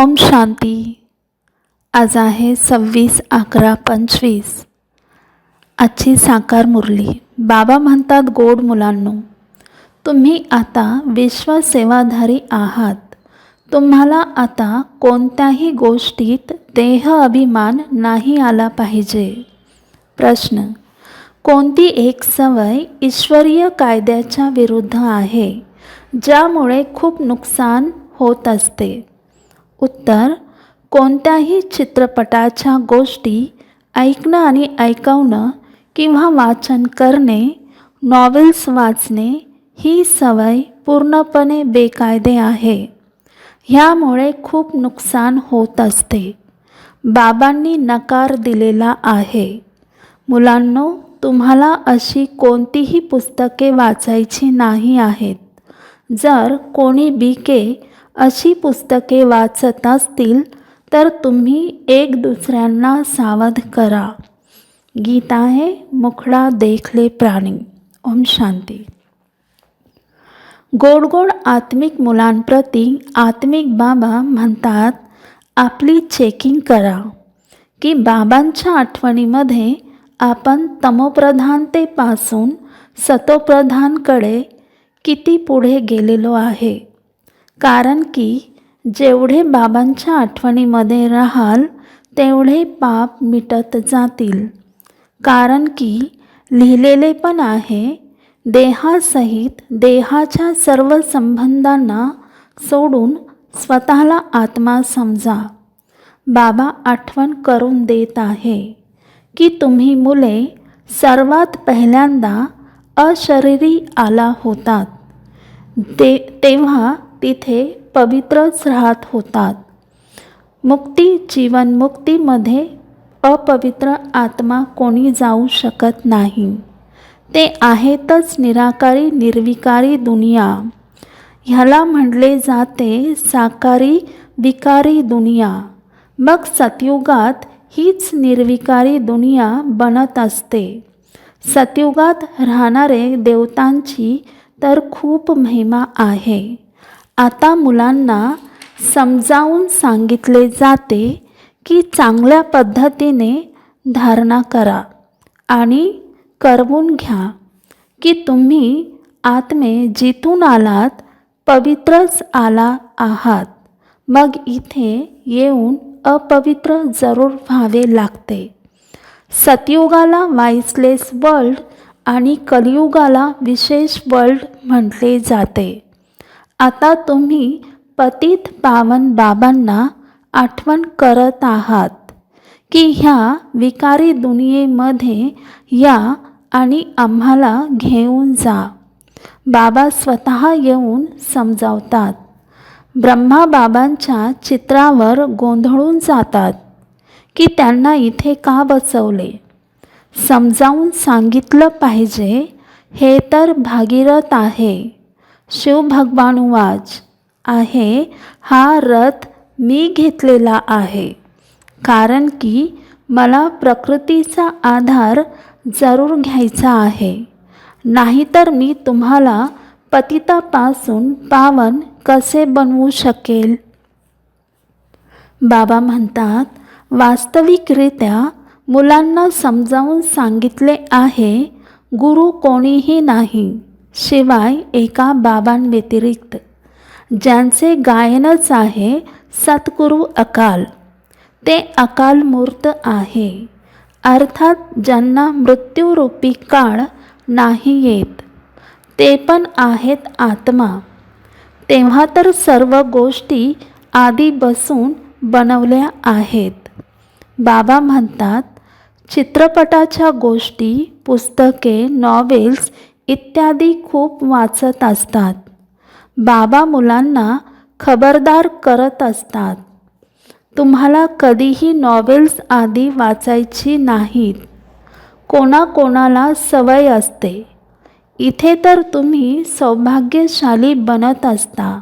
ओम शांती. आज आहे 26/11/25. आजची साकार मुरली. बाबा म्हणतात, गोड मुलांनो, तुम्ही आता विश्वसेवाधारी आहात. तुम्हाला आता कोणत्याही गोष्टीत देह अभिमान नाही आला पाहिजे. प्रश्न: कोणती एक सवय ईश्वरीय कायद्याच्या विरुद्ध आहे, ज्यामुळे खूप नुकसान होत असते? उत्तर: कोणत्याही चित्रपटाच्या गोष्टी ऐकणं आणि ऐकवणं किंवा वाचन करणे, नॉवेल्स वाचणे ही सवय पूर्णपणे बेकायदे आहे. ह्यामुळे खूप नुकसान होत असते. बाबांनी नकार दिलेला आहे. मुलांनो, तुम्हाला अशी कोणतीही पुस्तके वाचायची नाही आहेत. जर कोणी बीके अशी पुस्तके वाचत असतील तर तुम्ही एक दुसऱ्यांना सावध करा. गीत आहे, मुखडा देखले प्राणी. ओम शांती. गोड गोड आत्मिक मुलांप्रती आत्मिक बाबा म्हणतात, आपली चेकिंग करा की बाबांच्या आठवणीमध्ये आपण तमोप्रधानतेपासून सतोप्रधानकडे किती पुढे गेलेलो आहे. कारण की जेवढे बाबांच्या आठवणीमध्ये राहाल तेवढे पाप मिटत जातील. कारण की लिहिलेले पण आहे, देहासहित देहाच्या सर्व संबंधांना सोडून स्वतःला आत्मा समजा. बाबा आठवण करून देत आहे की तुम्ही मुले सर्वात पहिल्यांदा अशरीरी आला होतात. तेव्हा तिथे पवित्रच राहत होतात. मुक्ती जीवनमुक्तीमध्ये अपवित्र आत्मा कोणी जाऊ शकत नाही. ते आहेतच निराकारी निर्विकारी दुनिया. ह्याला म्हटले जाते साकारी विकारी दुनिया. मग सतयुगात हीच निर्विकारी दुनिया बनत असते. सतयुगात राहणारे देवतांची तर खूप महिमा आहे. आता मुलांना समजावून सांगितले जाते की चांगल्या पद्धतीने धारणा करा आणि करवून घ्या की तुम्ही आत्मे जिथून आलात पवित्रच आला आहात. मग इथे येऊन अपवित्र जरूर व्हावे लागते. सतयुगाला वाइसलेस वर्ल्ड आणि कलियुगाला विशेष वर्ल्ड म्हटले जाते. आता तुम्ही पतित पावन बाबांना आठवण करत आहात की ह्या विकारी दुनियेमध्ये या आणि आम्हाला घेऊन जा. बाबा स्वतः येऊन समजावतात. ब्रह्मा बाबांच्या चित्रावर गोंधळून जातात की त्यांना इथे का बसवले. समजावून सांगितलं पाहिजे. हे तर भागीरथ आहे. शिवभगवानुवाच आहे, हा रथ मी घेतलेला आहे. कारण की मला प्रकृतीचा आधार जरूर घ्यायचा आहे. नाहीतर मी तुम्हाला पतितापासून पावन कसे बनवू शकेल. बाबा म्हणतात, वास्तविकरित्या मुलांना समजावून सांगितले आहे, गुरु कोणीही नाही शिवाय एका बाबांव्यतिरिक्त. ज्यांचे गायनच आहे सद्गुरु अकाल. ते अकाल मूर्त आहे. अर्थात ज्यांना मृत्यूरूपी काळ नाही येत. ते पण आहेत आत्मा. तेव्हा तर सर्व गोष्टी आधी बसून बनवल्या आहेत. बाबा म्हणतात, चित्रपटाच्या गोष्टी, पुस्तके, नॉवेल्स इत्यादी खूप वाचत असतात. बाबा मुलांना खबरदार करत असतात, तुम्हाला कधीही नॉवेल्स आधी वाचायची नाहीत. कोणाकोणाला सवय असते. इथे तर तुम्ही सौभाग्यशाली बनत असता.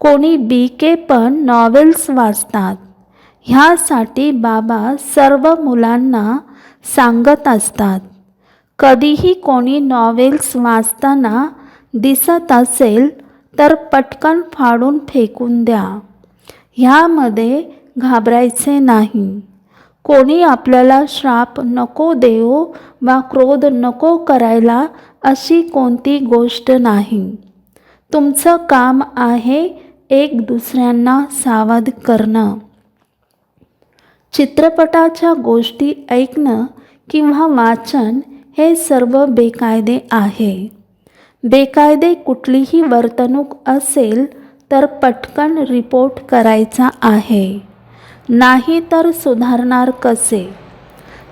कोणी बीके पण नॉवेल्स वाचतात. ह्यासाठी बाबा सर्व मुलांना सांगत असतात, कधीही कोणी नॉवेल्स वाचताना दिसत असेल तर पटकन फाडून फेकून द्या. ह्यामध्ये घाबरायचे नाही. कोणी आपल्याला श्राप नको देवो वा क्रोध नको करायला अशी कोणती गोष्ट नाही. तुमचं काम आहे एक दुसऱ्यांना सावध करणं. चित्रपटाच्या गोष्टी ऐकणं किंवा वाचन हे सर्व बेकायदे आहे. बेकायदे कुठलीही वर्तणूक असेल तर पटकन रिपोर्ट करायचा आहे. नाही तर सुधारणार कसे?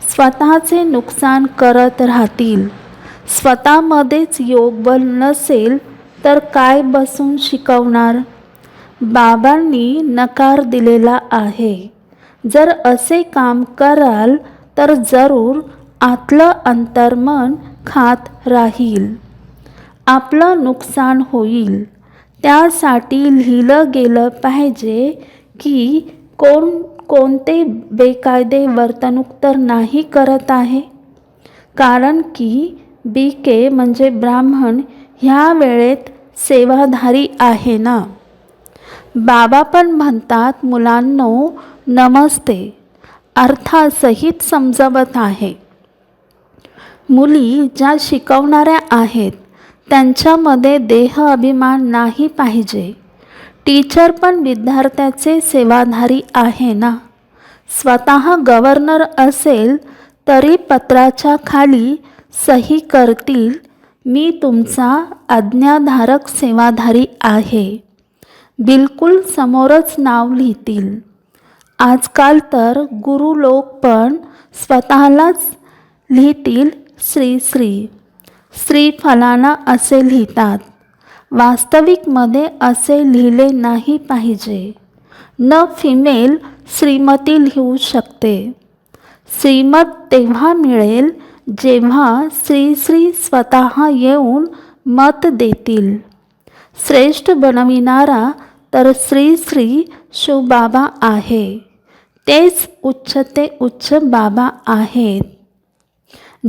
स्वतःचे नुकसान करत राहतील. स्वतःमध्येच योगबल नसेल तर काय बसून शिकवणार? बाबांनी नकार दिलेला आहे. जर असे काम कराल तर जरूर आतलं अंतर्मन खात राहील. आपलं नुकसान होईल. त्यासाठी लिहिलं गेलं पाहिजे की कोणते बेकायदे वर्तणूक तर नाही करत आहे. कारण की BK म्हणजे ब्राह्मण ह्या वेळेत सेवाधारी आहे ना. बाबा पण म्हणतात मुलांनो नमस्ते अर्थासहित समजावत आहे. मुली ज्या शिकवणाऱ्या आहेत त्यांच्यामध्ये देह अभिमान नाही पाहिजे. टीचर पण विद्यार्थ्याचे सेवाधारी आहे ना. स्वतः गव्हर्नर असेल तरी पत्राच्या खाली सही करतील मी तुमचा आज्ञाधारक सेवाधारी आहे. बिलकुल समोरच नाव लिहितील. आजकाल तर गुरु लोक पण स्वतःलाच लिहितील श्री श्री श्री फलाना असे लिहितात. वास्तविकमध्ये असे लिहिले नाही पाहिजे. न फिमेल श्रीमती लिहू शकते. श्रीमत तेव्हा मिळेल जेव्हा श्री श्री स्वतः येऊन मत देतील. श्रेष्ठ बनविणारा तर श्री श्री शिवबाबा आहे. तेच उच्च ते उच्च बाबा आहेत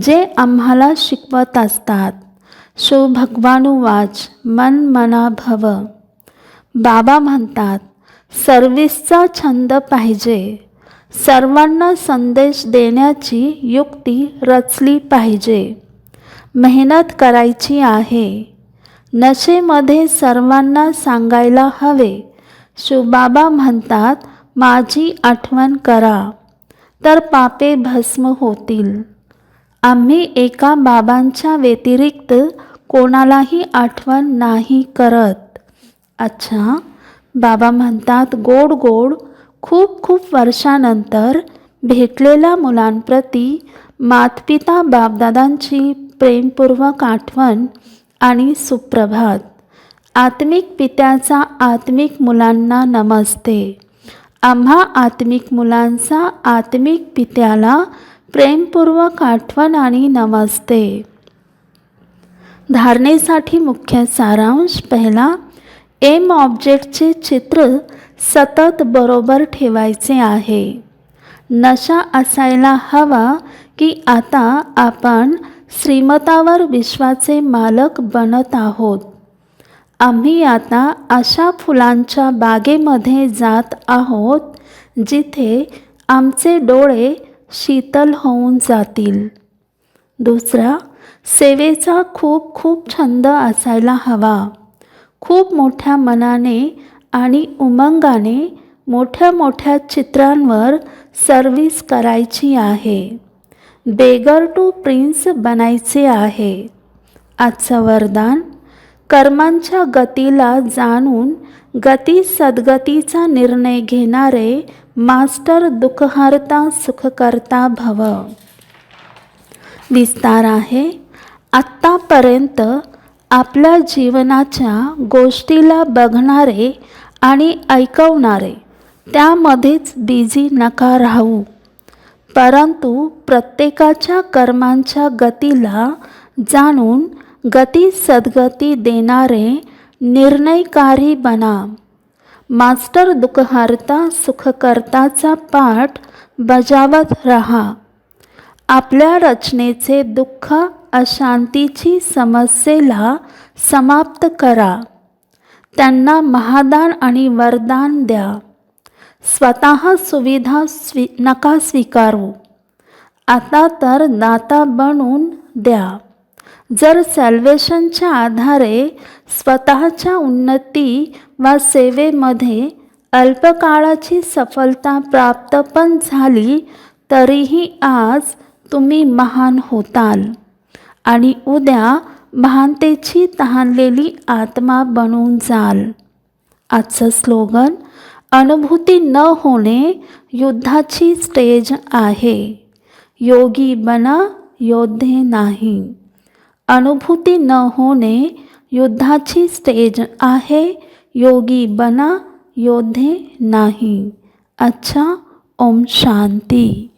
जे आम्हाला शिकवत असतात. शिव भगवानुवाच मन मना भव. बाबा म्हणतात सर्व्हिसचा छंद पाहिजे. सर्वांना संदेश देण्याची युक्ती रचली पाहिजे. मेहनत करायची आहे. नशेमध्ये सर्वांना सांगायला हवे. शिवबाबा म्हणतात माझी आठवण करा तर पापे भस्म होतील. आम्ही एका बाबांच्या व्यतिरिक्त कोणालाही आठवण नाही करत. अच्छा. बाबा म्हणतात गोड गोड खूप खूप वर्षानंतर भेटलेल्या मुलांप्रती मातपिता बापदादांची प्रेमपूर्वक आठवण आणि सुप्रभात. आत्मिक पित्याचा आत्मिक मुलांना नमस्ते. आम्हा आत्मिक मुलांचा आत्मिक पित्याला प्रेमपूर्वक आठवण आणि नमस्ते. धारणेसाठी मुख्य सारांश. पहिला, एम ऑब्जेक्टचे चित्र सतत बरोबर ठेवायचे आहे. नशा असायला हवा की आता आपण श्रीमतावर विश्वाचे मालक बनत आहोत. आम्ही आता अशा फुलांच्या बागेमध्ये जात आहोत जिथे आमचे डोळे शीतल होऊन जातील. दुसरा, सेवेचा खूप खूप छंद असायला हवा. खूप मोठ्या मनाने आणि उमंगाने मोठ्या मोठ्या चित्रांवर सर्व्हिस करायची आहे. बेगर टू प्रिन्स बनायचे आहे. आजचं वरदान, कर्मांच्या गतीला जाणून गती सद्गतीचा निर्णय घेणारे मास्टर दुःखहर्ता सुखकर्ता भव. विस्तार आहे. आत्तापर्यंत आपल्या जीवनाच्या गोष्टीला बघणारे आणि ऐकवणारे त्यामध्येच बिझी नका राहू. परंतु प्रत्येकाच्या कर्मांच्या गतीला जाणून गती सद्गती देणारे निर्णयकारी बना. मास्टर दुःखहर्ता सुखकर्ताचा पाठ बजावत रहा. आपल्या रचनेचे दुःख अशांतीची समस्येला समाप्त करा. त्यांना महादान आणि वरदान द्या. स्वतः सुविधा नका स्वीकारू. आता तर दाता बनून द्या. जर सॅल्वेशनच्या आधारे स्वतःच्या उन्नती वा सेवेमध्ये अल्पकाळाची सफलता प्राप्त पण झाली तरीही आज तुम्ही महान होताल आणि उद्या महानतेची तहानलेली आत्मा बनून जाल. आजचं स्लोगन, अनुभूती न होणे युद्धाची स्टेज आहे, योगी बना योद्धे नाही. अनुभूती न होणे युद्धाची स्टेज आहे, योगी बना योद्धे नाही. अच्छा. ओम शांती.